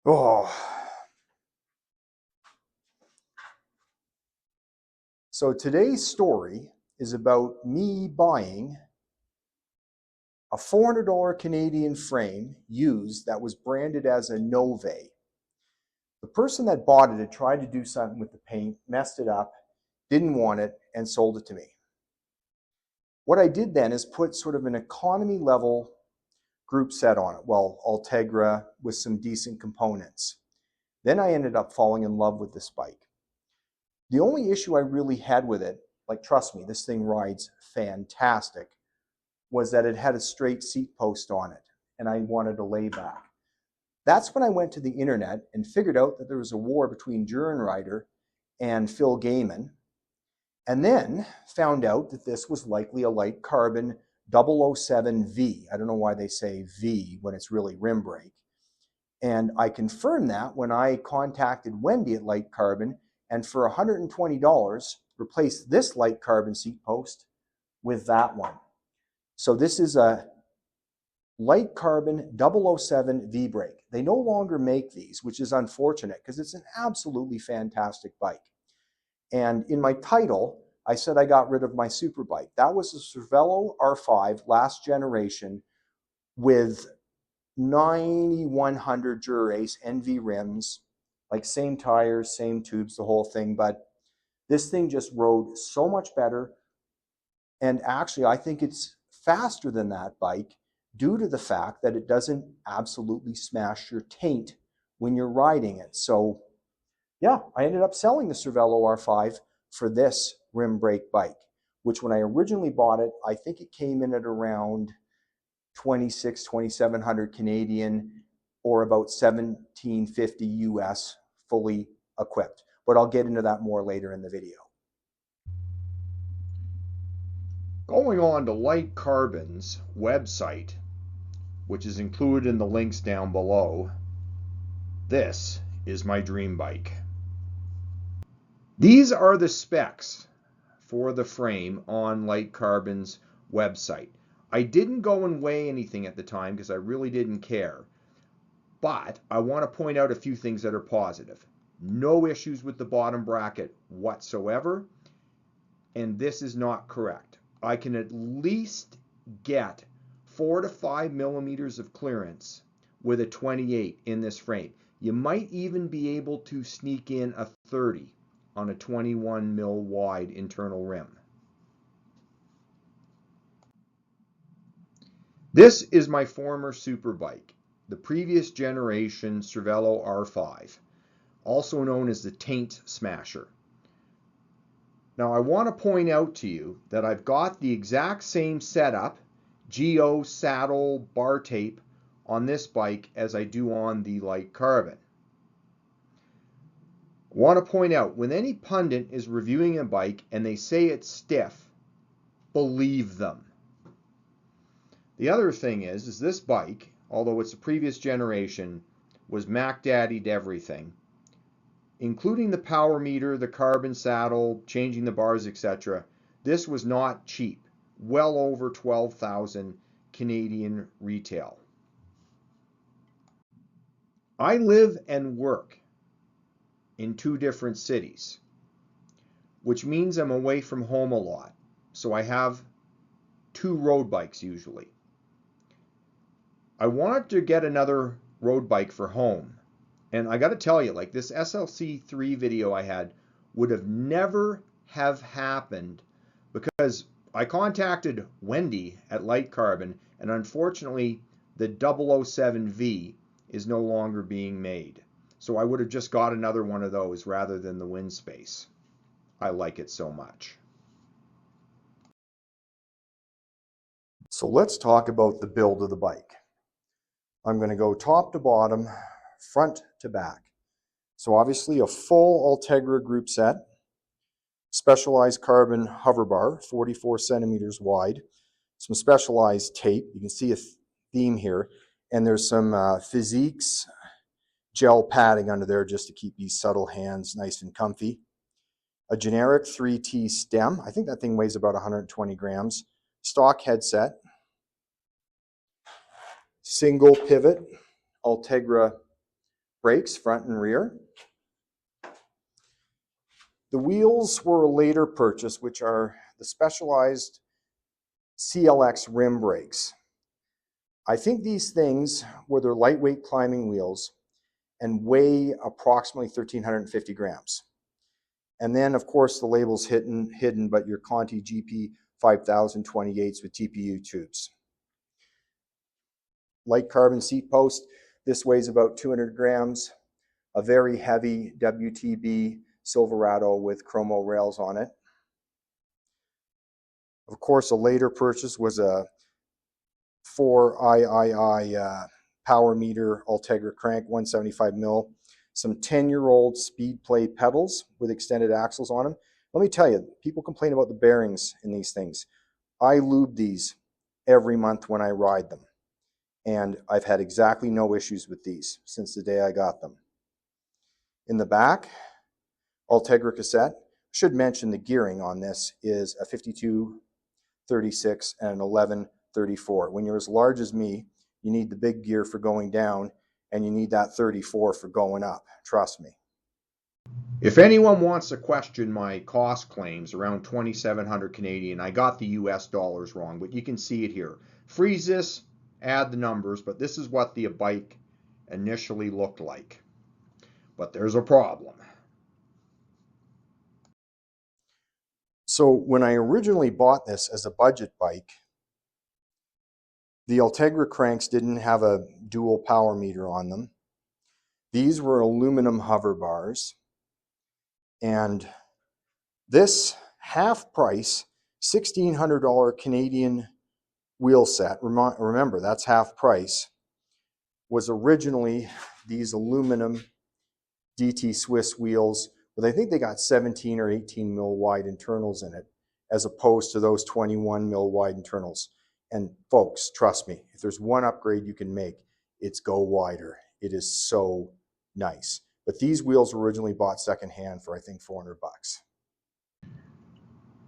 Oh. So today's story is about me buying a $400 Canadian frame used that was branded as a Nove. The person that bought it had tried to do something with the paint, messed it up, didn't want it, and sold it to me. What I did then is put sort of an economy level group set on it, well, Ultegra with some decent components. Then I ended up falling in love with this bike. The only issue I really had with it, like trust me, this thing rides fantastic, was that it had a straight seat post on it and I wanted a layback. That's when I went to the internet and figured out that there was a war between Durianrider and Phil Gaimon, and then found out that this was likely a Lightcarbon 007 V. I don't know why they say V when it's really rim brake. And I confirmed that when I contacted Wendy at Lightcarbon, and for $120 replaced this Lightcarbon seat post with that one. So this is a Lightcarbon 007 V brake. They no longer make these, which is unfortunate because it's an absolutely fantastic bike. And in my title, I said I got rid of my Superbike. That was a Cervelo R5 last generation with 9100 Dura-Ace NV rims, like same tires, same tubes, the whole thing. But this thing just rode so much better. And actually, I think it's faster than that bike due to the fact that it doesn't absolutely smash your taint when you're riding it. So yeah, I ended up selling the Cervelo R5 for this rim brake bike, which when I originally bought it, I think it came in at around 2,700 Canadian or about 1,750 US fully equipped. But I'll get into that more later in the video. Going on to Lightcarbon's website, which is included in the links down below, this is my dream bike. These are the specs for the frame on Lightcarbon's website. I didn't go and weigh anything at the time because I really didn't care. But I want to point out a few things that are positive. No issues with the bottom bracket whatsoever. And this is not correct. I can at least get 4 to 5 millimeters of clearance with a 28 in this frame. You might even be able to sneak in a 30 on a 21 mil wide internal rim. This is my former Superbike, the previous generation Cervelo R5, also known as the Taint Smasher. Now I want to point out to you that I've got the exact same setup, geo, saddle, bar tape on this bike as I do on the Lightcarbon. I want to point out, when any pundit is reviewing a bike and they say it's stiff, believe them. The other thing is this bike, although it's a previous generation, was Mac Daddy'd everything, including the power meter, the carbon saddle, changing the bars, etc. This was not cheap, well over 12,000 Canadian retail. I live and work in 2 different cities, which means I'm away from home a lot. So I have 2 road bikes usually. I wanted to get another road bike for home. And I got to tell you, like this SLC3 video I had would have never have happened because I contacted Wendy at Lightcarbon, and unfortunately the 007 V is no longer being made. So I would have just got another one of those rather than the Windspace. I like it so much. So let's talk about the build of the bike. I'm going to go top to bottom, front to back. So obviously a full Ultegra group set, specialized carbon hover bar, 44 centimeters wide, some specialized tape. You can see a theme here, and there's some Physiques gel padding under there just to keep these subtle hands nice and comfy. A generic 3T stem. I think that thing weighs about 120 grams. Stock headset. Single pivot Ultegra brakes, front and rear. The wheels were a later purchase, which are the specialized CLX rim brakes. I think these things were their lightweight climbing wheels and weigh approximately 1,350 grams. And then, of course, the label's hidden, but your Conti GP 5028s with TPU tubes. Light carbon seat post. This weighs about 200 grams. A very heavy WTB Silverado with chromo rails on it. Of course, a later purchase was a 4III power meter Ultegra crank, 175 mil. Some 10-year-old speed play pedals with extended axles on them. Let me tell you, people complain about the bearings in these things. I lube these every month when I ride them. And I've had exactly no issues with these since the day I got them. In the back, Ultegra cassette. Should mention the gearing on this is a 52-36 and an 11-34. When you're as large as me, you need the big gear for going down, and you need that 34 for going up. Trust me. If anyone wants to question my cost claims around 2,700 Canadian, I got the US dollars wrong, but you can see it here. Freeze this, add the numbers, but this is what the bike initially looked like. But there's a problem. So when I originally bought this as a budget bike, the Ultegra cranks didn't have a dual power meter on them. These were aluminum hover bars. And this half price, $1,600 Canadian wheel set, remember that's half price, was originally these aluminum DT Swiss wheels, but I think they got 17 or 18 mil wide internals in it, as opposed to those 21 mil wide internals. And folks, trust me, if there's one upgrade you can make, it's go wider. It is so nice. But these wheels were originally bought secondhand for, I think, $400.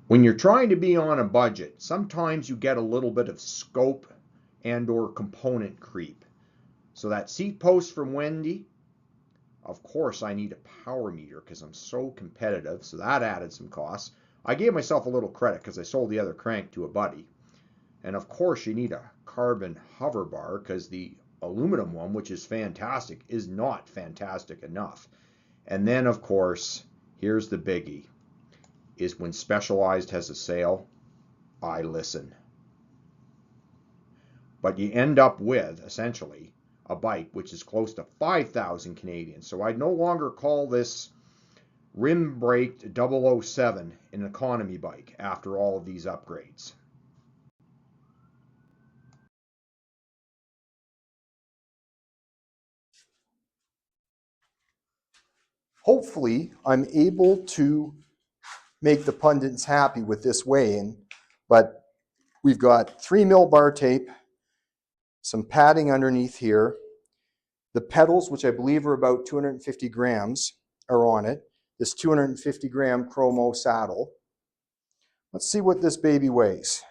When you're trying to be on a budget, sometimes you get a little bit of scope and or component creep. So that seat post from Wendy, of course I need a power meter because I'm so competitive, so that added some costs. I gave myself a little credit because I sold the other crank to a buddy. And of course you need a carbon hover bar because the aluminum one, which is fantastic, is not fantastic enough. And then of course, here's the biggie, is when Specialized has a sale, I listen. But you end up with, essentially, a bike which is close to 5,000 Canadian. So I'd no longer call this rim braked 007 an economy bike after all of these upgrades. Hopefully, I'm able to make the pundits happy with this weigh-in, but we've got 3 mil bar tape, some padding underneath here. The pedals, which I believe are about 250 grams, are on it. This 250 gram chromo saddle. Let's see what this baby weighs.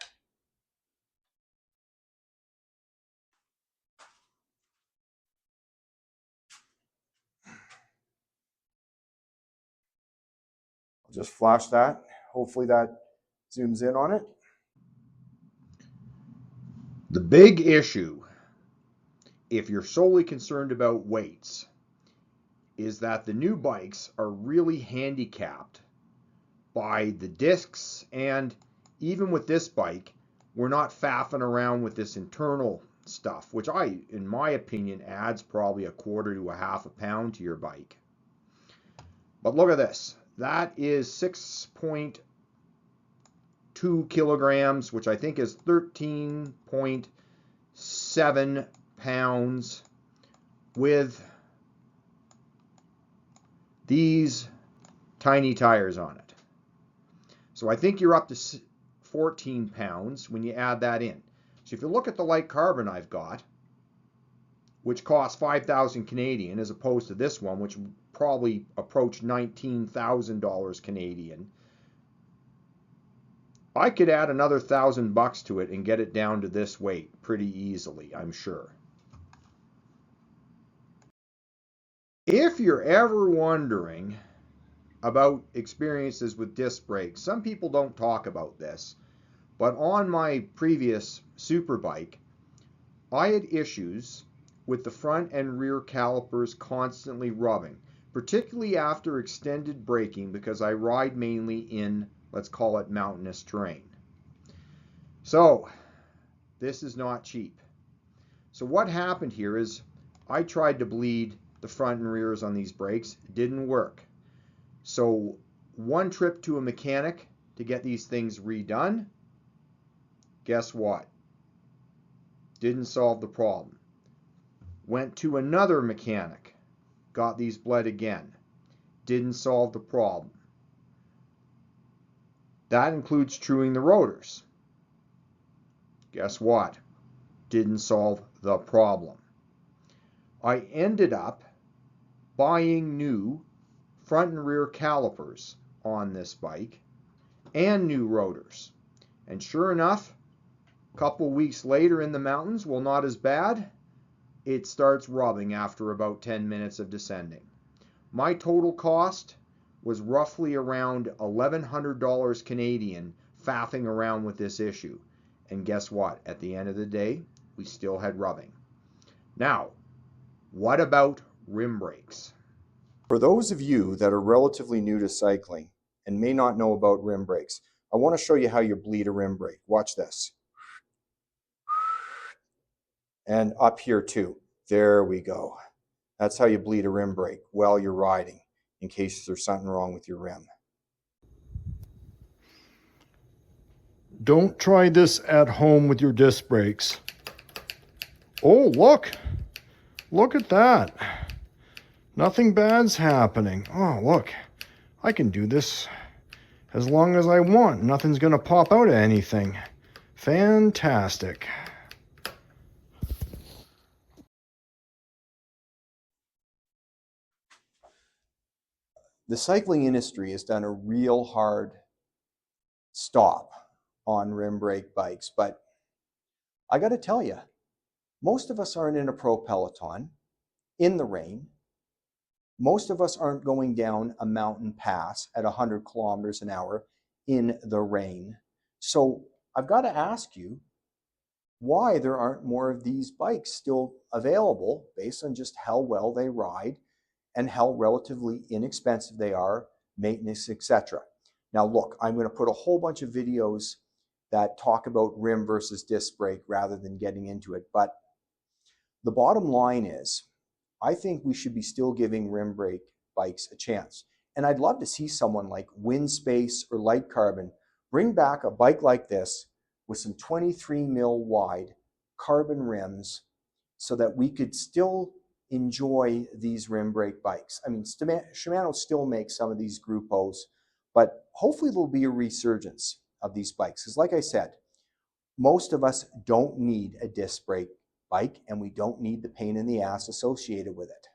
I'll just flash that. Hopefully that zooms in on it. The big issue, if you're solely concerned about weights, is that the new bikes are really handicapped by the discs, and even with this bike, we're not faffing around with this internal stuff, which in my opinion, adds probably a quarter to a half a pound to your bike. But look at this. That is 6.2 kilograms, which I think is 13.7 pounds with these tiny tires on it. So I think you're up to 14 pounds when you add that in. So if you look at the light carbon I've got, which costs 5,000 Canadian as opposed to this one, which probably approached $19,000 Canadian, I could add another $1,000 to it and get it down to this weight pretty easily, I'm sure. If you're ever wondering about experiences with disc brakes, some people don't talk about this, but on my previous Superbike, I had issues with the front and rear calipers constantly rubbing, particularly after extended braking because I ride mainly in, let's call it, mountainous terrain. So this is not cheap. So what happened here is I tried to bleed the front and rears on these brakes. It didn't work. So one trip to a mechanic to get these things redone, guess what? Didn't solve the problem. Went to another mechanic, got these bled again. Didn't solve the problem. That includes truing the rotors. Guess what? Didn't solve the problem. I ended up buying new front and rear calipers on this bike and new rotors. And sure enough, a couple weeks later in the mountains, well, not as bad, it starts rubbing after about 10 minutes of descending. My total cost was roughly around $1,100 Canadian faffing around with this issue. And guess what? At the end of the day, we still had rubbing. Now, what about rim brakes? For those of you that are relatively new to cycling and may not know about rim brakes, I want to show you how you bleed a rim brake. Watch this. And up here too. There we go. That's how you bleed a rim brake while you're riding, in case there's something wrong with your rim. Don't try this at home with your disc brakes. Oh, look. Look at that. Nothing bad's happening. Oh, look. I can do this as long as I want. Nothing's going to pop out of anything. Fantastic. The cycling industry has done a real hard stop on rim brake bikes, but I got to tell you, most of us aren't in a pro peloton in the rain. Most of us aren't going down a mountain pass at 100 kilometers an hour in the rain. So I've got to ask you why there aren't more of these bikes still available based on just how well they ride and how relatively inexpensive they are, maintenance, etc. Now look, I'm going to put a whole bunch of videos that talk about rim versus disc brake rather than getting into it. But the bottom line is, I think we should be still giving rim brake bikes a chance. And I'd love to see someone like Windspace or Lightcarbon bring back a bike like this with some 23 mil wide carbon rims so that we could still enjoy these rim brake bikes. I mean, Shimano still makes some of these Gruppos, but hopefully there'll be a resurgence of these bikes. Because like I said, most of us don't need a disc brake bike and we don't need the pain in the ass associated with it.